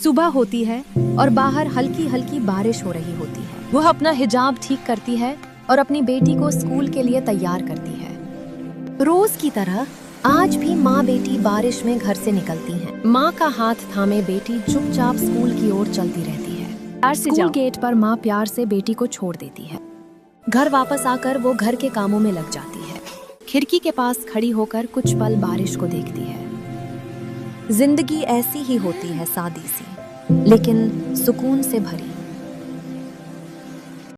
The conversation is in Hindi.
सुबह होती है और बाहर हल्की हल्की बारिश हो रही होती है। वह अपना हिजाब ठीक करती है और अपनी बेटी को स्कूल के लिए तैयार करती है। रोज की तरह आज भी माँ बेटी बारिश में घर से निकलती हैं। माँ का हाथ थामे बेटी चुपचाप स्कूल की ओर चलती रहती है। स्कूल गेट पर माँ प्यार से बेटी को छोड़ देती है। घर वापस आकर वो घर के कामों में लग जाती है। खिड़की के पास खड़ी होकर कुछ पल बारिश को देखती है। जिंदगी ऐसी ही होती है, सादी सी लेकिन सुकून से भरी।